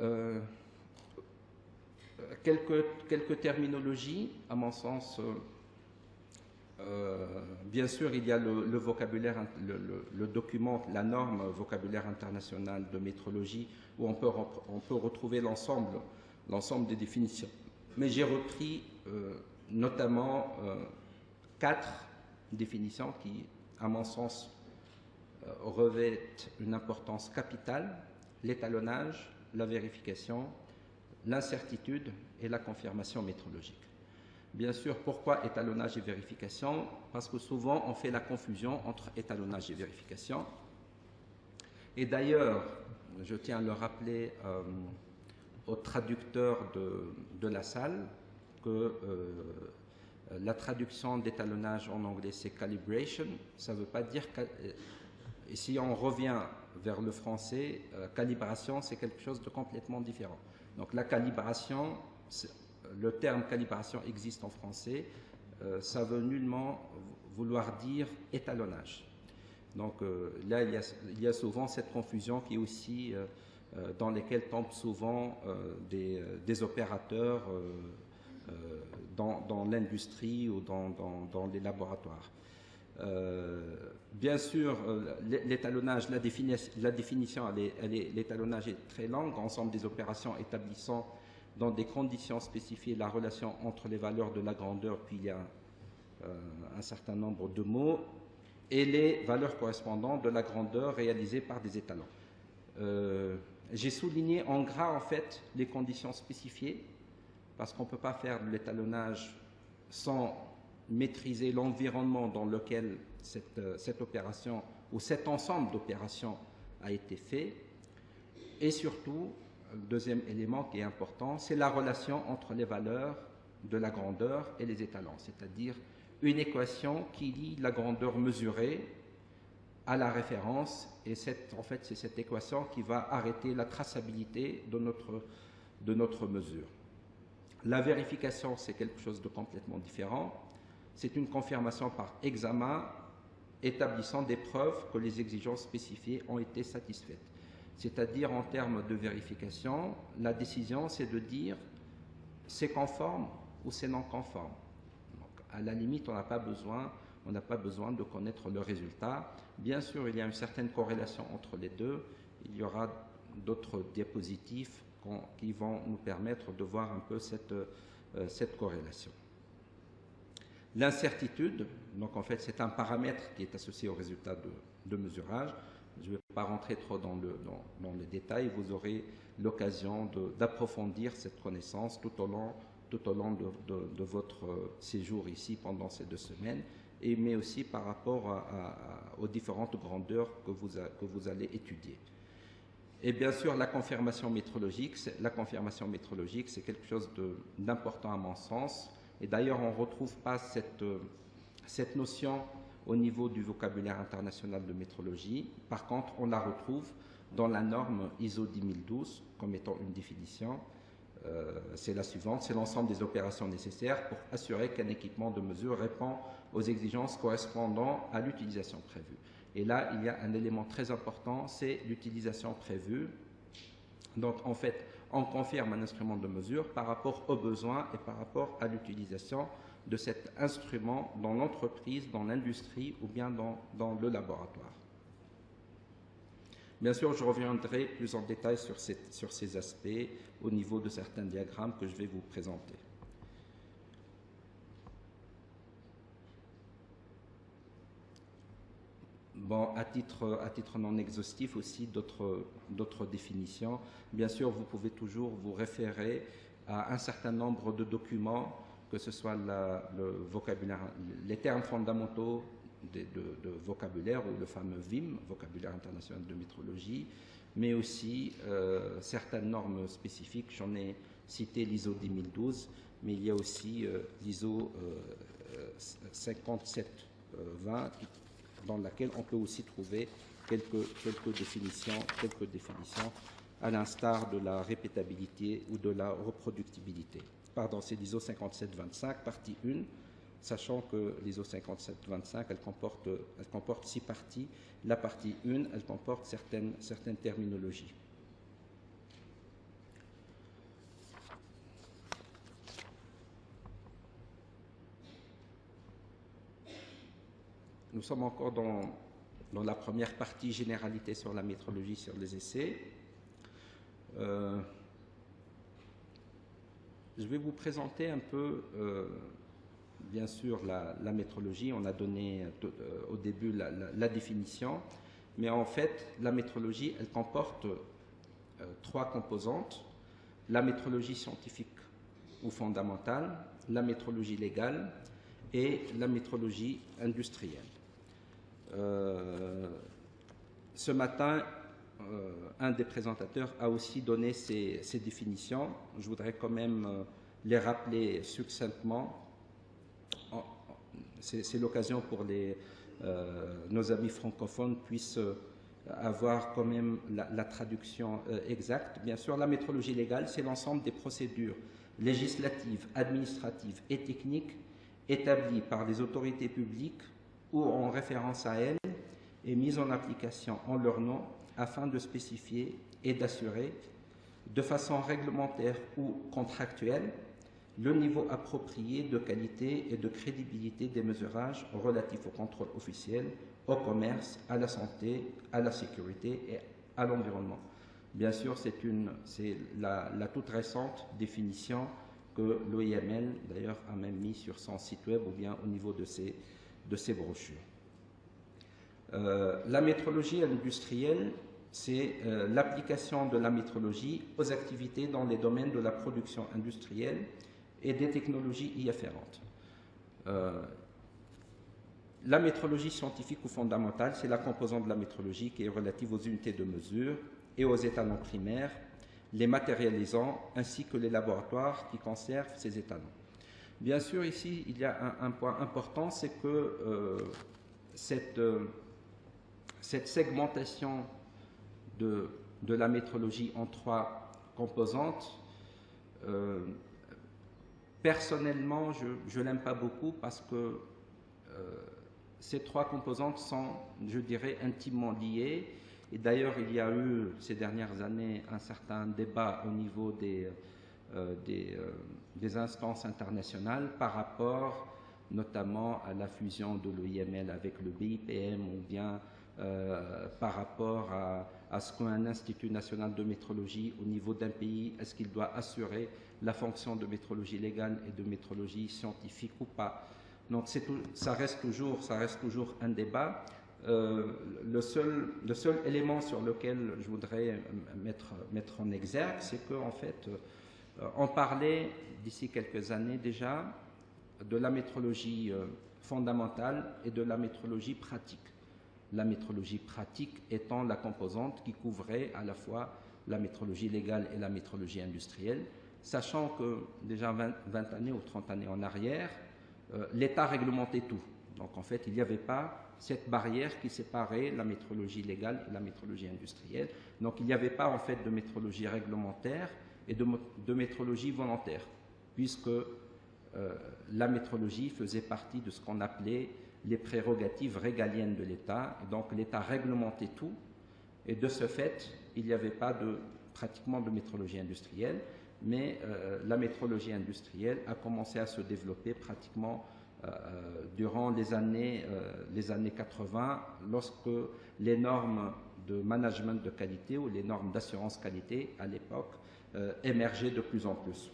euh, quelques terminologies, à mon sens. Bien sûr, il y a le vocabulaire, le document, la norme vocabulaire international de métrologie, où on peut retrouver l'ensemble des définitions. Mais j'ai repris notamment 4 définitions qui, à mon sens, revêtent une importance capitale: l'étalonnage, la vérification, l'incertitude et la confirmation métrologique. Bien sûr, pourquoi étalonnage et vérification? Parce que souvent on fait la confusion entre étalonnage et vérification. Et d'ailleurs, je tiens à le rappeler aux traducteurs de la salle que la traduction d'étalonnage en anglais c'est calibration. Ça ne veut pas dire et si on revient vers le français, calibration c'est quelque chose de complètement différent. Donc la calibration, le terme calibration existe en français, ça veut nullement vouloir dire étalonnage. Donc là, il y a souvent cette confusion qui est aussi dans lesquelles tombent souvent des opérateurs dans l'industrie ou dans les laboratoires. Bien sûr, l'étalonnage, la définition, l'étalonnage est très longue, ensemble des opérations établissant dans des conditions spécifiées la relation entre les valeurs de la grandeur, puis il y a un certain nombre de mots, et les valeurs correspondantes de la grandeur réalisées par des étalons. J'ai souligné en gras en fait les conditions spécifiées, parce qu'on ne peut pas faire de l'étalonnage sans maîtriser l'environnement dans lequel cette opération ou cet ensemble d'opérations a été fait, et surtout, le deuxième élément qui est important, c'est la relation entre les valeurs de la grandeur et les étalons, c'est-à-dire une équation qui lie la grandeur mesurée à la référence, et en fait c'est cette équation qui va arrêter la traçabilité de notre mesure. La vérification, c'est quelque chose de complètement différent. C'est une confirmation par examen établissant des preuves que les exigences spécifiées ont été satisfaites. C'est-à-dire, en termes de vérification, la décision, c'est de dire c'est conforme ou c'est non conforme. Donc, à la limite, on n'a pas besoin de connaître le résultat. Bien sûr, il y a une certaine corrélation entre les deux. Il y aura d'autres diapositives qui vont nous permettre de voir un peu cette corrélation. L'incertitude, donc en fait, c'est un paramètre qui est associé au résultat de mesurage. Je ne vais pas rentrer trop dans les détails, vous aurez l'occasion d'approfondir cette connaissance tout au long de votre séjour ici pendant ces 2 semaines, mais aussi par rapport aux différentes grandeurs que vous allez étudier. Et bien sûr, la confirmation métrologique, c'est quelque chose d'important à mon sens. Et d'ailleurs, on ne retrouve pas cette notion au niveau du vocabulaire international de métrologie. Par contre, on la retrouve dans la norme ISO 10012 comme étant une définition. C'est la suivante: c'est l'ensemble des opérations nécessaires pour assurer qu'un équipement de mesure répond aux exigences correspondant à l'utilisation prévue. Et là, il y a un élément très important, c'est l'utilisation prévue. Donc, en fait, on confirme un instrument de mesure par rapport aux besoins et par rapport à l'utilisation de cet instrument dans l'entreprise, dans l'industrie ou bien dans le laboratoire. Bien sûr, je reviendrai plus en détail sur ces aspects au niveau de certains diagrammes que je vais vous présenter. Bon, à titre non exhaustif aussi, d'autres définitions. Bien sûr, vous pouvez toujours vous référer à un certain nombre de documents, que ce soit le vocabulaire, les termes fondamentaux de vocabulaire, ou le fameux VIM, vocabulaire international de métrologie, mais aussi certaines normes spécifiques. J'en ai cité l'ISO 10012, mais il y a aussi l'ISO 5720, dans laquelle on peut aussi trouver quelques définitions, à l'instar de la répétabilité ou de la reproductibilité. Pardon, c'est l'ISO 5725, partie 1, sachant que l'ISO 5725, elle comporte 6 parties. La partie 1, elle comporte certaines terminologies. nous sommes encore dans la première partie, généralité sur la métrologie, sur les essais. Je vais vous présenter un peu, bien sûr, la métrologie. On a donné au début la définition, mais en fait, la métrologie, elle comporte trois composantes: la métrologie scientifique ou fondamentale, la métrologie légale et la métrologie industrielle. Ce matin, un des présentateurs a aussi donné ces définitions. Je voudrais quand même les rappeler succinctement. C'est l'occasion pour nos amis francophones puissent avoir quand même la traduction exacte. Bien sûr, la métrologie légale, c'est l'ensemble des procédures législatives, administratives et techniques établies par les autorités publiques ou en référence à elles et mises en application en leur nom afin de spécifier et d'assurer de façon réglementaire ou contractuelle le niveau approprié de qualité et de crédibilité des mesurages relatifs au contrôle officiel, au commerce, à la santé, à la sécurité et à l'environnement. Bien sûr, c'est la toute récente définition que l'OIML, d'ailleurs, a même mis sur son site web ou bien au niveau de ses brochures. La métrologie industrielle, c'est l'application de la métrologie aux activités dans les domaines de la production industrielle et des technologies y afférentes. La métrologie scientifique ou fondamentale, c'est la composante de la métrologie qui est relative aux unités de mesure et aux étalons primaires, les matérialisants, ainsi que les laboratoires qui conservent ces étalons. Bien sûr, ici, il y a un point important, c'est que cette segmentation de la métrologie en trois composantes, personnellement, je ne l'aime pas beaucoup parce que ces trois composantes sont, je dirais, intimement liées. Et d'ailleurs, il y a eu ces dernières années un certain débat au niveau des instances internationales par rapport notamment à la fusion de l'OIML avec le BIPM ou bien par rapport à ce qu'un institut national de métrologie au niveau d'un pays, est-ce qu'il doit assurer la fonction de métrologie légale et de métrologie scientifique ou pas. Donc ça reste toujours un débat. Le seul élément sur lequel je voudrais mettre en exergue, c'est qu'en fait, on parlait d'ici quelques années déjà de la métrologie fondamentale et de la métrologie pratique. La métrologie pratique étant la composante qui couvrait à la fois la métrologie légale et la métrologie industrielle, sachant que déjà 20 années ou 30 années en arrière, l'État réglementait tout. Donc en fait, il n'y avait pas cette barrière qui séparait la métrologie légale et la métrologie industrielle. Donc il n'y avait pas en fait de métrologie réglementaire et de métrologie volontaire, puisque la métrologie faisait partie de ce qu'on appelait les prérogatives régaliennes de l'État. Donc l'État réglementait tout, et de ce fait, il n'y avait pas pratiquement de métrologie industrielle, mais la métrologie industrielle a commencé à se développer pratiquement durant les années 80, lorsque les normes de management de qualité ou les normes d'assurance qualité à l'époque émergeaient de plus en plus.